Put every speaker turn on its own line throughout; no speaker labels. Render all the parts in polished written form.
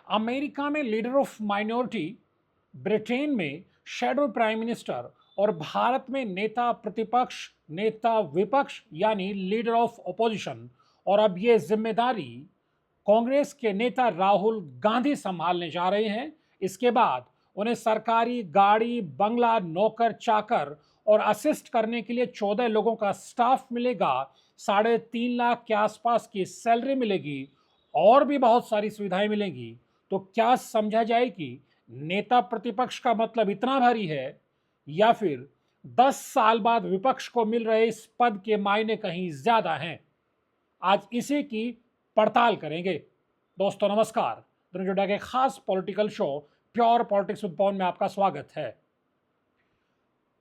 America में leader of minority, Britain में shadow prime minister और भारत में नेता प्रतिपक्ष, नेता विपक्ष यानी लीडर ऑफ ऑपोजिशन। और अब ये जिम्मेदारी कांग्रेस के नेता राहुल गांधी संभालने जा रहे हैं। इसके बाद उन्हें सरकारी गाड़ी, बंगला, नौकर चाकर और असिस्ट करने के लिए 14 लोगों का स्टाफ मिलेगा, 3.5 लाख के आसपास की सैलरी मिलेगी और भी बहुत सारी सुविधाएं मिलेंगी। तो क्या समझा जाए कि नेता प्रतिपक्ष का मतलब इतना भारी है, या फिर 10 साल बाद विपक्ष को मिल रहे इस पद के मायने कहीं ज्यादा हैं? आज इसी की पड़ताल करेंगे। दोस्तों नमस्कार, दुनिया के खास political show pure politics with Pawan में आपका स्वागत है।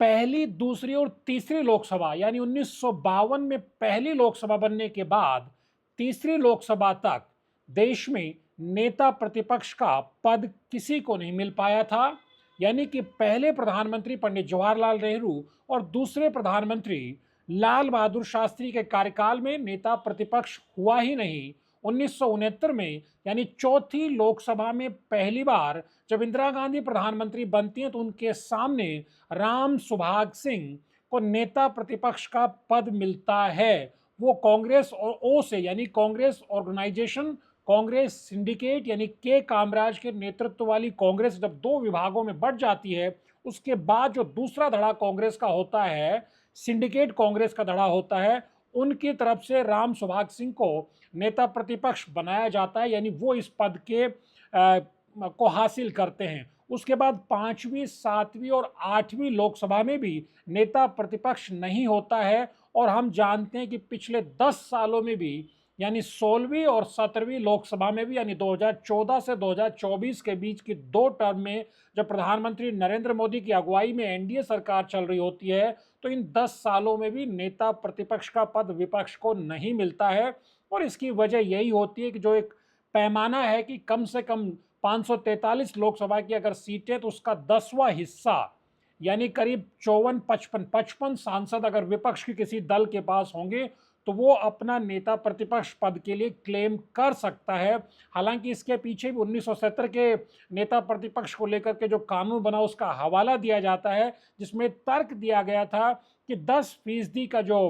पहली, दूसरी और तीसरी लोकसभा यानी 1952 में पहली लोकसभा बनने के बाद तीसरी लोकसभा तक देश में नेता प्रतिपक्ष का पद किसी को नहीं मिल पाया था। यानी कि पहले प्रधानमंत्री पंडित जवाहरलाल नेहरू और दूसरे प्रधानमंत्री लाल बहादुर शास्त्री के कार्यकाल में नेता प्रतिपक्ष हुआ ही नहीं। 1969 में यानी चौथी लोकसभा में पहली बार जब इंदिरा गांधी प्रधानमंत्री बनती हैं तो उनके सामने राम सुभाग सिंह को नेता प्रतिपक्ष का पद मिलता है। वो कांग्रेस और ओ से यानी कांग्रेस ऑर्गेनाइजेशन, कांग्रेस सिंडिकेट यानी के कामराज के नेतृत्व वाली कांग्रेस जब दो विभागों में बढ़ जाती है, उसके बाद जो दूसरा धड़ा कांग्रेस का होता है, सिंडिकेट कांग्रेस का धड़ा होता है, उनकी तरफ से राम सुभाग सिंह को नेता प्रतिपक्ष बनाया जाता है। यानी वो इस पद के को हासिल करते हैं। उसके बाद पांचवी, सातवीं और आठवीं लोकसभा में भी नेता प्रतिपक्ष नहीं होता है। और हम जानते हैं कि पिछले 10 सालों में भी यानी 16वीं और 17वीं लोकसभा में भी यानी 2014 से 2024 के बीच की 2 टर्म में जब प्रधानमंत्री नरेंद्र मोदी की अगुवाई में एनडीए सरकार चल रही होती है, तो इन 10 सालों में भी नेता प्रतिपक्ष का पद विपक्ष को नहीं मिलता है। और इसकी वजह यही होती है कि जो एक पैमाना है कि कम से कम 543 लोकसभा की अगर सीटें तो उसका 10वां हिस्सा यानी करीब 54-55 सांसद अगर विपक्ष के किसी दल के पास होंगे तो वो अपना नेता प्रतिपक्ष पद के लिए क्लेम कर सकता है। हालांकि इसके पीछे भी 1970 के नेता प्रतिपक्ष को लेकर के जो कानून बना उसका हवाला दिया जाता है, जिसमें तर्क दिया गया था कि 10% का जो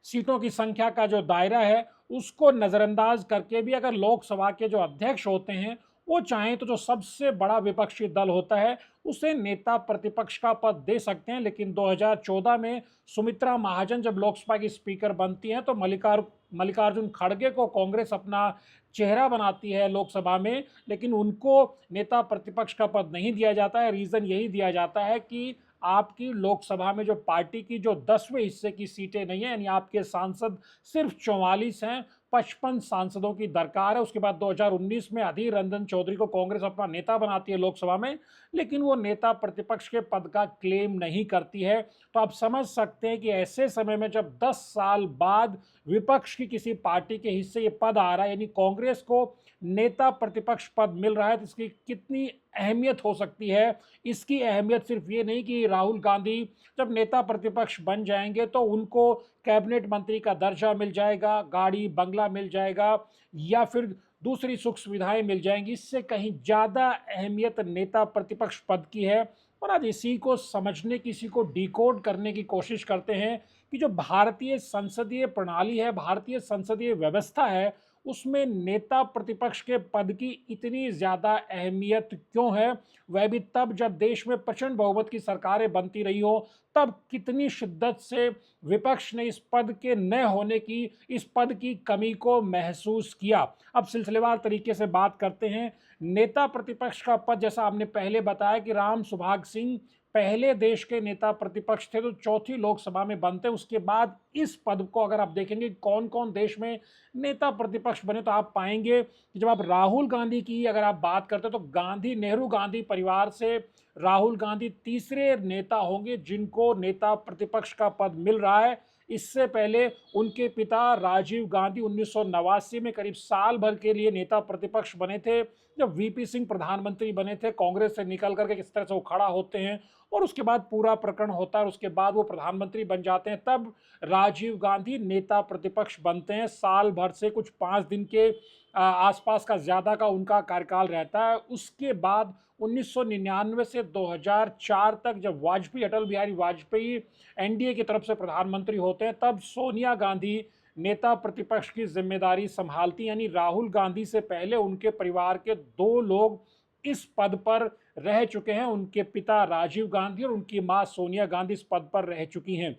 सीटों की संख्या का जो दायरा है उसको नज़रअंदाज करके भी अगर लोकसभा के जो अध्यक्ष होते हैं वो चाहें तो जो सबसे बड़ा विपक्षी दल होता है उसे नेता प्रतिपक्ष का पद दे सकते हैं। लेकिन 2014 में सुमित्रा महाजन जब लोकसभा की स्पीकर बनती हैं तो मल्लिकार्जुन खड़गे को कांग्रेस अपना चेहरा बनाती है लोकसभा में, लेकिन उनको नेता प्रतिपक्ष का पद नहीं दिया जाता है। रीज़न यही दिया जाता है कि आपकी लोकसभा में जो पार्टी की जो 10वें हिस्से की सीटें नहीं है, यानी आपके सांसद सिर्फ 44 हैं, 55 सांसदों की दरकार है। उसके बाद 2019 में अधीर रंजन चौधरी को कांग्रेस अपना नेता बनाती है लोकसभा में, लेकिन वो नेता प्रतिपक्ष के पद का क्लेम नहीं करती है। तो आप समझ सकते हैं कि ऐसे समय में जब 10 साल बाद विपक्ष की किसी पार्टी के हिस्से ये पद आ रहा है, यानी कांग्रेस को नेता प्रतिपक्ष पद मिल रहा है, तो इसकी कितनी अहमियत हो सकती है। इसकी अहमियत सिर्फ ये नहीं कि राहुल गांधी जब नेता प्रतिपक्ष बन जाएंगे तो उनको कैबिनेट मंत्री का दर्जा मिल जाएगा, गाड़ी बंगला मिल जाएगा या फिर दूसरी सुख सुविधाएं मिल जाएंगी। इससे कहीं ज़्यादा अहमियत नेता प्रतिपक्ष पद की है। और आज इसी को समझने की, इसी को डिकोड करने की कोशिश करते हैं कि जो भारतीय संसदीय प्रणाली है, भारतीय संसदीय व्यवस्था है, उसमें नेता प्रतिपक्ष के पद की इतनी ज़्यादा अहमियत क्यों है। वह भी तब जब देश में प्रचंड बहुमत की सरकारें बनती रही हो, तब कितनी शिद्दत से विपक्ष ने इस पद के न होने की, इस पद की कमी को महसूस किया। अब सिलसिलेवार तरीके से बात करते हैं। नेता प्रतिपक्ष का पद, जैसा हमने पहले बताया कि राम सुभाग सिंह पहले देश के नेता प्रतिपक्ष थे तो चौथी लोकसभा में बनते। उसके बाद इस पद को अगर आप देखेंगे कौन कौन देश में नेता प्रतिपक्ष बने, तो आप पाएंगे कि जब आप राहुल गांधी की अगर आप बात करते हैं तो गांधी, नेहरू गांधी परिवार से राहुल गांधी तीसरे नेता होंगे जिनको नेता प्रतिपक्ष का पद मिल रहा है। इससे पहले उनके पिता राजीव गांधी 1989 में करीब साल भर के लिए नेता प्रतिपक्ष बने थे, जब वीपी सिंह प्रधानमंत्री बने थे। कांग्रेस से निकल करके किस तरह से वो खड़ा होते हैं और उसके बाद पूरा प्रकरण होता है और उसके बाद वो प्रधानमंत्री बन जाते हैं। तब राजीव गांधी नेता प्रतिपक्ष बनते हैं। साल भर से कुछ 5 दिन के आसपास का ज़्यादा का उनका कार्यकाल रहता है। उसके बाद 1999 से 2004 तक जब वाजपेयी, अटल बिहारी वाजपेयी एनडीए की तरफ से प्रधानमंत्री होते हैं, तब सोनिया गांधी नेता प्रतिपक्ष की जिम्मेदारी संभालती। यानी राहुल गांधी से पहले उनके परिवार के 2 लोग इस पद पर रह चुके हैं। उनके पिता राजीव गांधी और उनकी मां सोनिया गांधी इस पद पर रह चुकी हैं।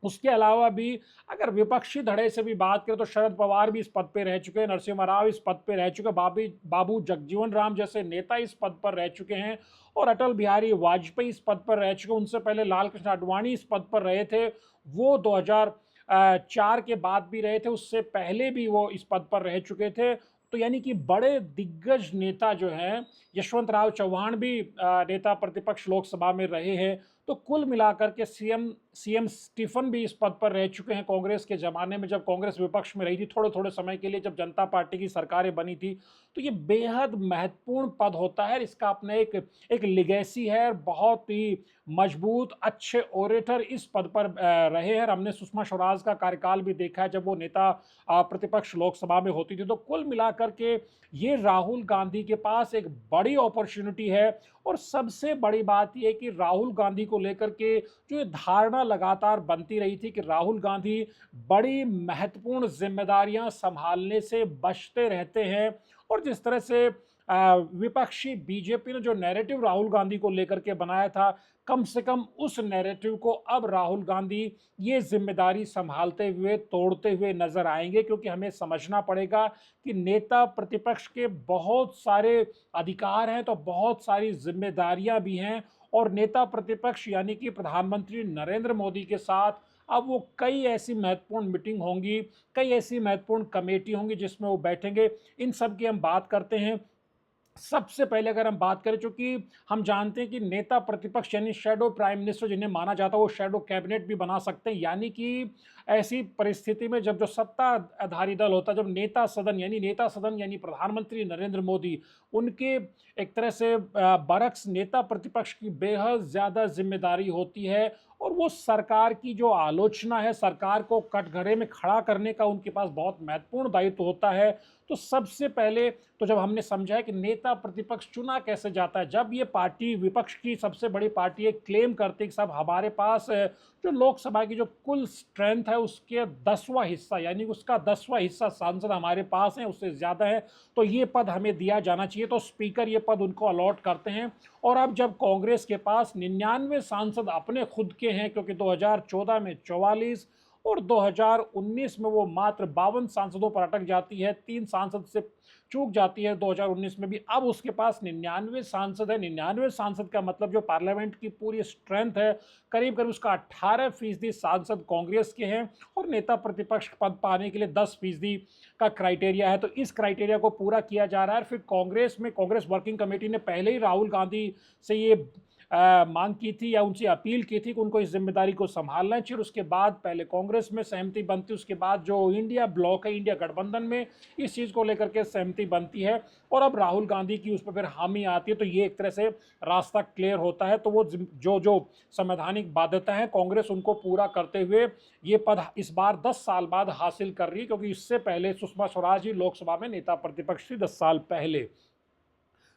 उसके अलावा भी अगर विपक्षी धड़े से भी बात करें तो शरद पवार भी इस पद पे रह चुके हैं, नरसिम्हा राव इस पद पे रह चुके हैं, बाबू जगजीवन राम जैसे नेता इस पद पर रह चुके हैं और अटल बिहारी वाजपेयी इस पद पर रह चुके हैं। उनसे पहले लाल कृष्ण आडवाणी इस पद पर रहे थे, वो 2004 के बाद भी रहे थे, उससे पहले भी वो इस पद पर रह चुके थे। तो यानी कि बड़े दिग्गज नेता जो हैं, यशवंत राव चौहान भी नेता प्रतिपक्ष लोकसभा में रहे हैं। तो कुल मिलाकर के सीएम स्टीफन भी इस पद पर रह चुके हैं। कांग्रेस के ज़माने में जब कांग्रेस विपक्ष में रही थी थोड़े थोड़े समय के लिए, जब जनता पार्टी की सरकारें बनी थी, तो ये बेहद महत्वपूर्ण पद होता है। इसका अपना एक लिगेसी है। बहुत ही मजबूत अच्छे ओरेटर इस पद पर रहे हैं। हमने सुषमा स्वराज का कार्यकाल भी देखा है जब वो नेता प्रतिपक्ष लोकसभा में होती थी। तो कुल मिलाकर के ये राहुल गांधी के पास एक बड़ी अपॉर्चुनिटी है। और सबसे बड़ी बात यह है कि राहुल गांधी को लेकर के जो ये धारणा लगातार बनती रही थी कि राहुल गांधी बड़ी महत्वपूर्ण जिम्मेदारियां संभालने से बचते रहते हैं। और जिस तरह से विपक्षी बीजेपी ने जो नैरेटिव राहुल गांधी को लेकर के बनाया था, कम से कम उस नैरेटिव को अब राहुल गांधी ये जिम्मेदारी संभालते हुए तोड़ते हुए नजर आएंगे। क्योंकि हमें समझना पड़ेगा कि नेता प्रतिपक्ष के बहुत सारे अधिकार हैं तो बहुत सारी जिम्मेदारियां भी हैं। और नेता प्रतिपक्ष यानी कि प्रधानमंत्री नरेंद्र मोदी के साथ अब वो कई ऐसी महत्वपूर्ण मीटिंग होंगी, कई ऐसी महत्वपूर्ण कमेटी होंगी जिसमें वो बैठेंगे। इन सब की हम बात करते हैं। सबसे पहले अगर हम बात करें, चूंकि हम जानते हैं कि नेता प्रतिपक्ष यानी शैडो प्राइम मिनिस्टर जिन्हें माना जाता है, वो शैडो कैबिनेट भी बना सकते हैं। यानी कि ऐसी परिस्थिति में जब जो सत्ताधारी दल होता है, जब नेता सदन यानी प्रधानमंत्री नरेंद्र मोदी, उनके एक तरह से बरक्स नेता प्रतिपक्ष की बेहद ज़्यादा जिम्मेदारी होती है। और वो सरकार की जो आलोचना है, सरकार को कटघरे में खड़ा करने का उनके पास बहुत महत्वपूर्ण दायित्व होता है। तो सबसे पहले तो जब हमने समझा है कि नेता प्रतिपक्ष चुना कैसे जाता है, जब ये पार्टी विपक्ष की सबसे बड़ी पार्टी है क्लेम करती है कि सब हमारे पास जो लोकसभा की जो कुल स्ट्रेंथ है उसके 10वां हिस्सा यानी उसका 10वां हिस्सा सांसद हमारे पास हैं, उससे ज़्यादा है, तो ये पद हमें दिया जाना चाहिए। तो स्पीकर ये पद उनको अलॉट करते हैं। और अब जब कांग्रेस के पास 99 सांसद अपने खुद के हैं, क्योंकि 2014 में 44 और 2019 में वो मात्र 52 सांसदों पर अटक जाती है, 3 सांसद से चूक जाती है 2019 में भी। अब उसके पास 99 सांसद है। 99 सांसद का मतलब जो पार्लियामेंट की पूरी स्ट्रेंथ है, करीब करीब उसका 18% सांसद कांग्रेस के हैं। और नेता प्रतिपक्ष पद पाने के लिए 10% का क्राइटेरिया है। तो इस क्राइटेरिया को पूरा किया जा रहा है। फिर कांग्रेस वर्किंग कमेटी ने पहले ही राहुल गांधी से ये मांग की थी या उनसे अपील की थी कि उनको इस जिम्मेदारी को संभालना चाहिए। उसके बाद पहले कांग्रेस में सहमति बनती, उसके बाद जो इंडिया ब्लॉक है, इंडिया गठबंधन में इस चीज़ को लेकर के सहमति बनती है। और अब राहुल गांधी की उस पर फिर हामी आती है। तो ये एक तरह से रास्ता क्लियर होता है। तो वो जो संवैधानिक बाध्यता है कांग्रेस उनको पूरा करते हुए ये पद इस बार 10 साल बाद हासिल कर रही है। क्योंकि इससे पहले सुषमा स्वराज ही लोकसभा में नेता प्रतिपक्ष थी 10 साल पहले।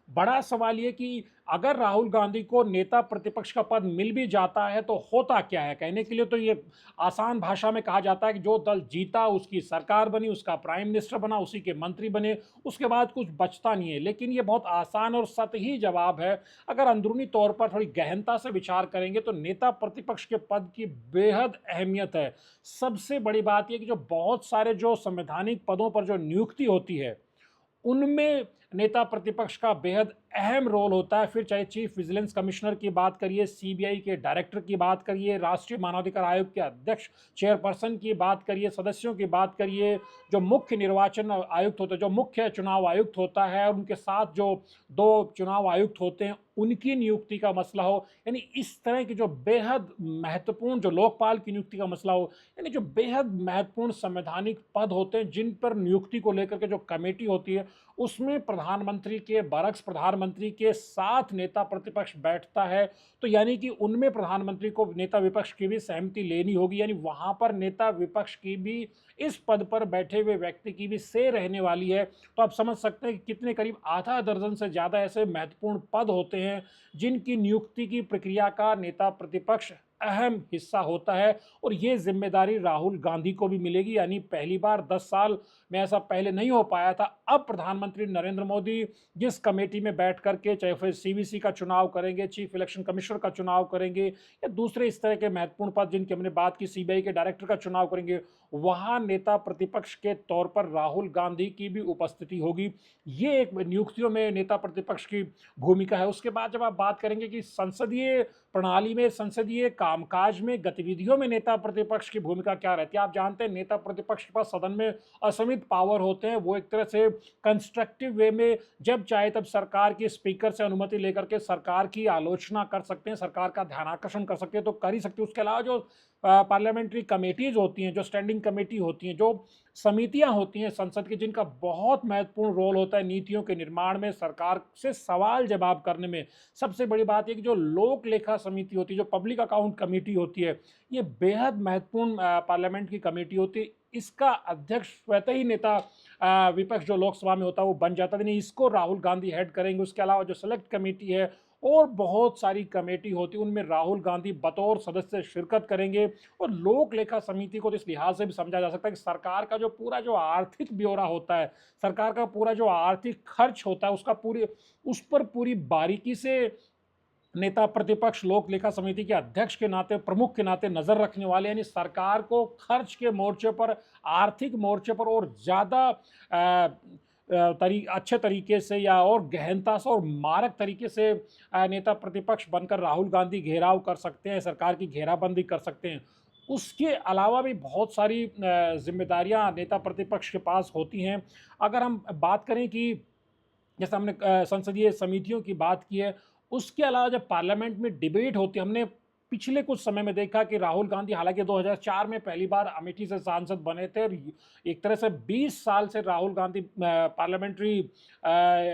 बड़ा सवाल ये कि अगर राहुल गांधी को नेता प्रतिपक्ष का पद मिल भी जाता है तो होता क्या है। कहने के लिए तो ये आसान भाषा में कहा जाता है कि जो दल जीता उसकी सरकार बनी, उसका प्राइम मिनिस्टर बना, उसी के मंत्री बने, उसके बाद कुछ बचता नहीं है। लेकिन ये बहुत आसान और सतही जवाब है। अगर अंदरूनी तौर पर थोड़ी गहनता से विचार करेंगे तो नेता प्रतिपक्ष के पद की बेहद अहमियत है। सबसे बड़ी बात यह कि जो बहुत सारे जो संवैधानिक पदों पर जो नियुक्ति होती है उनमें नेता प्रतिपक्ष का बेहद अहम रोल होता है। फिर चाहे चीफ विजिलेंस कमिश्नर की बात करिए, सीबीआई के डायरेक्टर की बात करिए, राष्ट्रीय मानवाधिकार आयोग के अध्यक्ष चेयरपर्सन की बात करिए, सदस्यों की बात करिए, जो मुख्य निर्वाचन आयुक्त होते हैं, जो मुख्य चुनाव आयुक्त होता है, और उनके साथ जो 2 चुनाव आयुक्त होते हैं उनकी नियुक्ति का मसला हो, यानी इस तरह की जो बेहद महत्वपूर्ण जो लोकपाल की नियुक्ति का मसला हो, यानी जो बेहद महत्वपूर्ण संवैधानिक पद होते हैं जिन पर नियुक्ति को लेकर के जो कमेटी होती है उसमें प्रधानमंत्री के बरक्स प्रधानमंत्री के साथ नेता प्रतिपक्ष बैठता है, तो यानी कि उनमें प्रधानमंत्री को नेता विपक्ष की भी सहमति लेनी होगी, यानी वहां पर नेता विपक्ष की भी, इस पद पर बैठे हुए व्यक्ति की भी से रहने वाली है। तो आप समझ सकते हैं कि कितने, करीब आधा दर्जन से ज़्यादा ऐसे महत्वपूर्ण पद होते हैं जिनकी नियुक्ति की प्रक्रिया का नेता प्रतिपक्ष अहम हिस्सा होता है, और ये जिम्मेदारी राहुल गांधी को भी मिलेगी। यानी पहली बार 10 साल में ऐसा पहले नहीं हो पाया था। अब प्रधानमंत्री नरेंद्र मोदी जिस कमेटी में बैठ करके, चाहे फिर सीवीसी का चुनाव करेंगे, चीफ इलेक्शन कमिश्नर का चुनाव करेंगे, या दूसरे इस तरह के महत्वपूर्ण पद जिनकी हमने बात की, सीबीआई के डायरेक्टर का चुनाव करेंगे, वहां नेता प्रतिपक्ष के तौर पर राहुल गांधी की भी उपस्थिति होगी। ये एक नियुक्तियों में नेता प्रतिपक्ष की भूमिका है। उसके बाद जब आप बात करेंगे कि संसदीय प्रणाली में, संसदीय कामकाज में, गतिविधियों में नेता प्रतिपक्ष की भूमिका क्या रहती है, आप जानते हैं नेता प्रतिपक्ष के पास सदन में असीमित पावर होते हैं। वो एक तरह से कंस्ट्रक्टिव वे में जब चाहे तब सरकार के स्पीकर से अनुमति लेकर के सरकार की आलोचना कर सकते हैं, सरकार का ध्यानाकर्षण कर सकते हैं, तो कर ही सकते हैं। उसके अलावा जो पार्लियामेंट्री कमेटीज होती हैं, जो स्टैंडिंग कमेटी होती हैं, जो समितियां होती हैं संसद की, जिनका बहुत महत्वपूर्ण रोल होता है नीतियों के निर्माण में, सरकार से सवाल जवाब करने में। सबसे बड़ी बात यह कि जो लोक लेखा समिति होती है, जो पब्लिक अकाउंट कमेटी होती है, ये बेहद महत्वपूर्ण पार्लियामेंट की कमेटी होती है। इसका अध्यक्ष स्वतः ही नेता विपक्ष जो लोकसभा में होता है वो बन जाता है, नहीं इसको राहुल गांधी हेड करेंगे। उसके अलावा जो सेलेक्ट कमेटी है और बहुत सारी कमेटी होती है, उनमें राहुल गांधी बतौर सदस्य शिरकत करेंगे। और लोक लेखा समिति को तो इस लिहाज से भी समझा जा सकता है कि सरकार का जो पूरा जो आर्थिक ब्यौरा होता है, सरकार का पूरा जो आर्थिक खर्च होता है, उसका उस पर पूरी बारीकी से नेता प्रतिपक्ष लोक लेखा समिति के अध्यक्ष के नाते, प्रमुख के नाते नजर रखने वाले, यानी सरकार को खर्च के मोर्चे पर, आर्थिक मोर्चे पर और ज़्यादा अच्छे तरीके से या और गहनता से और मारक तरीके से नेता प्रतिपक्ष बनकर राहुल गांधी घेराव कर सकते हैं, सरकार की घेराबंदी कर सकते हैं। उसके अलावा भी बहुत सारी जिम्मेदारियां नेता प्रतिपक्ष के पास होती हैं। अगर हम बात करें कि जैसे हमने संसदीय समितियों की बात की है, उसके अलावा जब पार्लियामेंट में डिबेट होती है, हमने पिछले कुछ समय में देखा कि राहुल गांधी, हालांकि 2004 में पहली बार अमेठी से सांसद बने थे, और एक तरह से 20 साल से राहुल गांधी पार्लियामेंट्री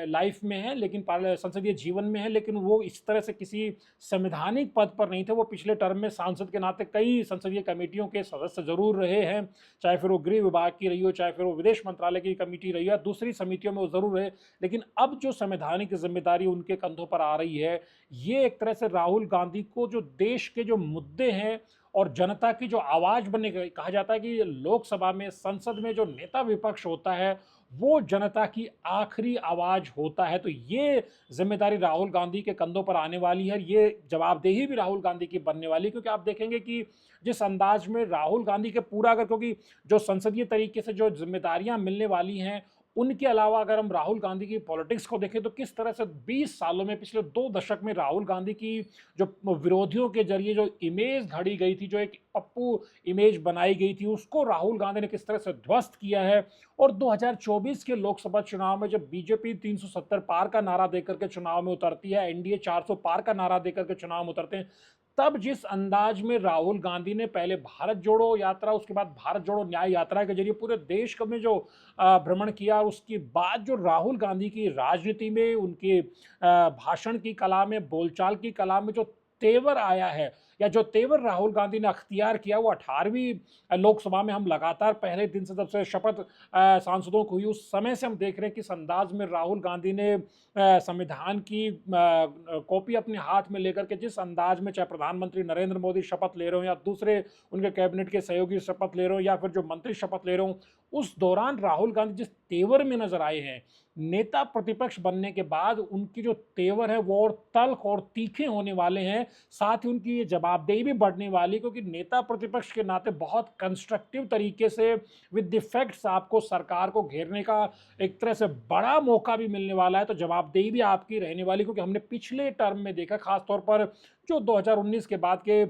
लाइफ में है, लेकिन संसदीय जीवन में है, लेकिन वो इस तरह से किसी संवैधानिक पद पर नहीं थे। वो पिछले टर्म में सांसद के नाते कई संसदीय कमेटियों के सदस्य जरूर रहे हैं, चाहे फिर वो गृह विभाग की रही हो, चाहे फिर वो विदेश मंत्रालय की कमेटी रही हो, दूसरी समितियों में वो जरूर रहे। लेकिन अब जो संवैधानिक जिम्मेदारी उनके कंधों पर आ रही है, ये एक तरह से राहुल गांधी को जो देश के जो मुद्दे हैं और जनता की जो आवाज बनने का, कहा जाता है कि लोकसभा में, संसद में जो नेता विपक्ष होता है वो जनता की आखिरी आवाज होता है। तो ये जिम्मेदारी राहुल गांधी के कंधों पर आने वाली है। ये जवाबदेही भी राहुल गांधी की बनने वाली है, क्योंकि आप देखेंगे कि जिस अंदाज में राहुल गांधी के पूरा, अगर, क्योंकि जो संसदीय तरीके से जो जिम्मेदारियां मिलने वाली हैं, उनके अलावा अगर हम राहुल गांधी की पॉलिटिक्स को देखें तो किस तरह से 20 सालों में, पिछले 2 दशक में राहुल गांधी की जो विरोधियों के जरिए जो इमेज घड़ी गई थी, जो एक पप्पू इमेज बनाई गई थी, उसको राहुल गांधी ने किस तरह से ध्वस्त किया है। और 2024 के लोकसभा चुनाव में जब बीजेपी 370 पार का नारा देकर के चुनाव में उतरती है, एनडीए 400 पार का नारा देकर के चुनाव में उतरते हैं, तब जिस अंदाज में राहुल गांधी ने पहले भारत जोड़ो यात्रा, उसके बाद भारत जोड़ो न्याय यात्रा के जरिए पूरे देश में जो भ्रमण किया, उसके बाद जो राहुल गांधी की राजनीति में, उनके भाषण की कला में, बोलचाल की कला में जो तेवर आया है, या जो तेवर राहुल गांधी ने अख्तियार किया, वो 18वीं लोकसभा में हम लगातार पहले दिन से, जब से शपथ सांसदों को हुई, उस समय से हम देख रहे हैं किस अंदाज में राहुल गांधी ने संविधान की कॉपी अपने हाथ में लेकर के, जिस अंदाज में चाहे प्रधानमंत्री नरेंद्र मोदी शपथ ले रहे हो, या दूसरे उनके कैबिनेट के सहयोगी शपथ ले रहे हो, या फिर जो मंत्री शपथ ले रहे हो, उस दौरान राहुल गांधी जिस तेवर में नजर आए हैं, नेता प्रतिपक्ष बनने के बाद उनकी जो तेवर है वो और तल्ख और तीखे होने वाले हैं। साथ ही उनकी ये जवाबदेही भी बढ़ने वाली, क्योंकि नेता प्रतिपक्ष के नाते बहुत कंस्ट्रक्टिव तरीके से विद द फैक्ट्स आपको सरकार को घेरने का एक तरह से बड़ा मौका भी मिलने वाला है। तो जवाबदेही भी आपकी रहने वाली, क्योंकि हमने पिछले टर्म में देखा, खासतौर पर जो 2019 के बाद के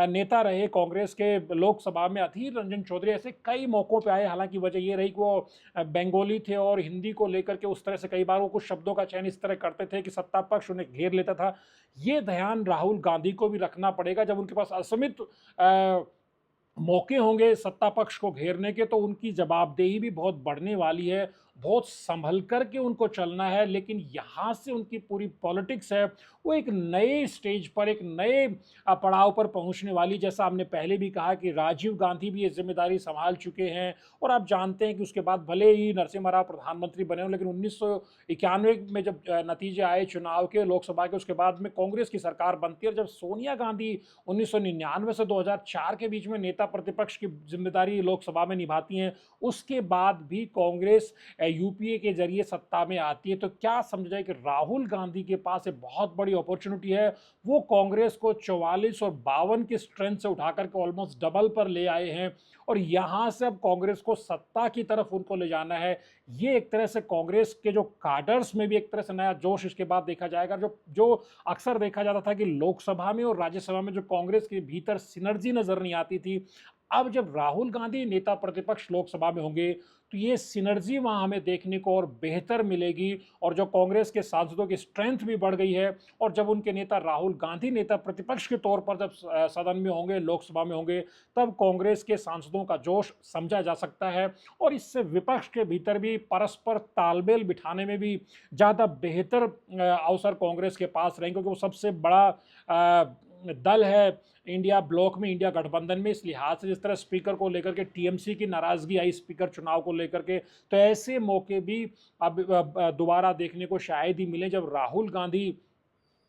नेता रहे कांग्रेस के लोकसभा में, अधीर रंजन चौधरी ऐसे कई मौकों पे आए। हालांकि वजह ये रही कि वो बंगाली थे और हिंदी को लेकर के उस तरह से कई बार वो कुछ शब्दों का चयन इस तरह करते थे कि सत्ता पक्ष उन्हें घेर लेता था। ये ध्यान राहुल गांधी को भी रखना पड़ेगा, जब उनके पास असीमित मौके होंगे सत्ता पक्ष को घेरने के, तो उनकी जवाबदेही भी बहुत बढ़ने वाली है। बहुत संभल कर के उनको चलना है, लेकिन यहाँ से उनकी पूरी पॉलिटिक्स है, वो एक नए स्टेज पर, एक नए पड़ाव पर पहुँचने वाली। जैसा हमने पहले भी कहा कि राजीव गांधी भी ये ज़िम्मेदारी सँभाल चुके हैं और आप जानते हैं कि उसके बाद भले ही नरसिम्हा राव प्रधानमंत्री बने हों, लेकिन 1991 में जब नतीजे आए चुनाव के, लोकसभा के, उसके बाद में कांग्रेस की सरकार बनती है और जब सोनिया गांधी 1999 से 2004 के बीच में नेता प्रतिपक्ष की जिम्मेदारी लोकसभा में निभाती हैं, उसके बाद भी कांग्रेस यूपीए के जरिए सत्ता में आती है। तो क्या समझ जाए कि राहुल गांधी के पास एक बहुत बड़ी अपॉर्चुनिटी है। वो कांग्रेस को 44 और 52 की स्ट्रेंथ से उठाकर के ऑलमोस्ट डबल पर ले आए हैं और यहां से अब कांग्रेस को सत्ता की तरफ उनको ले जाना है। ये एक तरह से कांग्रेस के जो काडर्स में भी एक तरह से नया जोश इसके बाद देखा जाएगा। जो जो अक्सर देखा जाता था कि लोकसभा में और राज्यसभा में जो कांग्रेस के भीतर सिनर्जी नजर नहीं आती थी, अब जब राहुल गांधी नेता प्रतिपक्ष लोकसभा में होंगे तो ये सिनर्जी वहां हमें देखने को और बेहतर मिलेगी और जो कांग्रेस के सांसदों की स्ट्रेंथ भी बढ़ गई है और जब उनके नेता राहुल गांधी नेता प्रतिपक्ष के तौर पर जब सदन में होंगे, लोकसभा में होंगे, तब कांग्रेस के सांसदों का जोश समझा जा सकता है और इससे विपक्ष के भीतर भी परस्पर तालमेल बिठाने में भी ज़्यादा बेहतर अवसर कांग्रेस के पास रहेंगे, क्योंकि वो सबसे बड़ा दल है इंडिया ब्लॉक में, इंडिया गठबंधन में। इस लिहाज से जिस तरह स्पीकर को लेकर के टीएमसी की नाराजगी आई स्पीकर चुनाव को लेकर के, तो ऐसे मौके भी अब दोबारा देखने को शायद ही मिले जब राहुल गांधी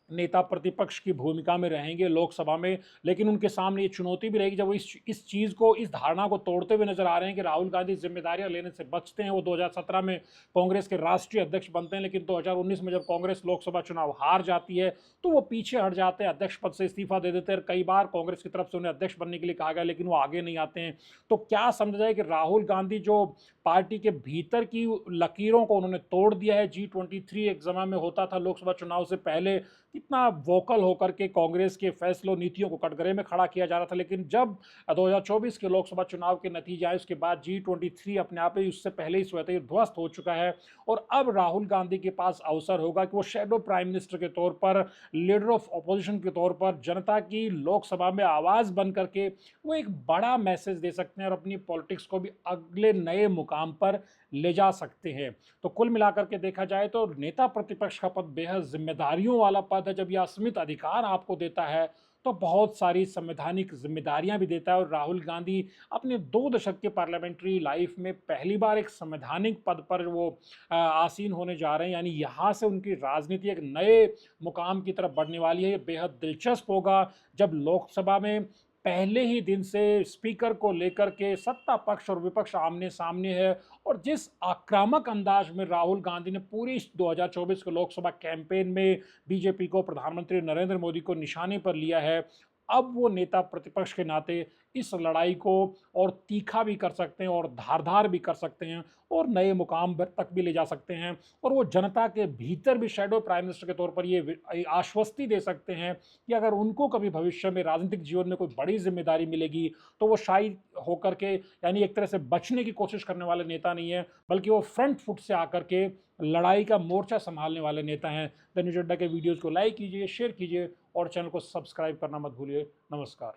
नेता प्रतिपक्ष की भूमिका में रहेंगे लोकसभा में। लेकिन उनके सामने ये चुनौती भी रहेगी जब वो इस चीज़ को, इस धारणा को तोड़ते हुए नजर आ रहे हैं कि राहुल गांधी जिम्मेदारियां लेने से बचते हैं। वो 2017 में कांग्रेस के राष्ट्रीय अध्यक्ष बनते हैं, लेकिन 2019 में जब कांग्रेस लोकसभा चुनाव हार जाती है तो वो पीछे हट जाते हैं, अध्यक्ष पद से इस्तीफा दे देते हैं। कई बार कांग्रेस की तरफ से उन्हें अध्यक्ष बनने के लिए कहा गया, लेकिन वो आगे नहीं आते हैं। तो क्या समझा जाए कि राहुल गांधी जो पार्टी के भीतर की लकीरों को उन्होंने तोड़ दिया है। G23 एक समय में होता था लोकसभा चुनाव से पहले, कितना वोकल होकर के कांग्रेस के फैसलों नीतियों को कटघरे में खड़ा किया जा रहा था, लेकिन जब 2024 के लोकसभा चुनाव के नतीजे आए उसके बाद G23 अपने आप ही उससे पहले ही स्वतः ही ध्वस्त हो चुका है और अब राहुल गांधी के पास अवसर होगा कि वो शैडो प्राइम मिनिस्टर के तौर पर, लीडर ऑफ अपोजिशन के तौर पर जनता की लोकसभा में आवाज बन करके वो एक बड़ा मैसेज दे सकते हैं और अपनी पॉलिटिक्स को भी अगले नए मुकाम पर ले जा सकते हैं। तो कुल मिलाकर के देखा जाए तो नेता प्रतिपक्ष का पद बेहद जिम्मेदारियों वाला पद है। जब यह असीमित अधिकार आपको देता है तो बहुत सारी संवैधानिक जिम्मेदारियां भी देता है और राहुल गांधी अपने 2 दशक के पार्लियामेंट्री लाइफ में पहली बार एक संवैधानिक पद पर वो आसीन होने जा रहे हैं। यानी यहाँ से उनकी राजनीति एक नए मुकाम की तरफ बढ़ने वाली है। ये बेहद दिलचस्प होगा जब लोकसभा में पहले ही दिन से स्पीकर को लेकर के सत्ता पक्ष और विपक्ष आमने सामने है और जिस आक्रामक अंदाज में राहुल गांधी ने पूरी 2024 के लोकसभा कैंपेन में बीजेपी को, प्रधानमंत्री नरेंद्र मोदी को निशाने पर लिया है, अब वो नेता प्रतिपक्ष के नाते इस लड़ाई को और तीखा भी कर सकते हैं और धारदार भी कर सकते हैं और नए मुकाम तक भी ले जा सकते हैं और वो जनता के भीतर भी शैडो प्राइम मिनिस्टर के तौर पर ये आश्वस्ति दे सकते हैं कि अगर उनको कभी भविष्य में राजनीतिक जीवन में कोई बड़ी जिम्मेदारी मिलेगी तो वो शायद होकर के, यानी एक तरह से बचने की कोशिश करने वाले नेता नहीं है, बल्कि वो फ्रंट फुट से आकर के लड़ाई का मोर्चा संभालने वाले नेता हैं। द न्यूज अड्डा के वीडियोज़ को लाइक कीजिए, शेयर कीजिए और चैनल को सब्सक्राइब करना मत भूलिए। नमस्कार।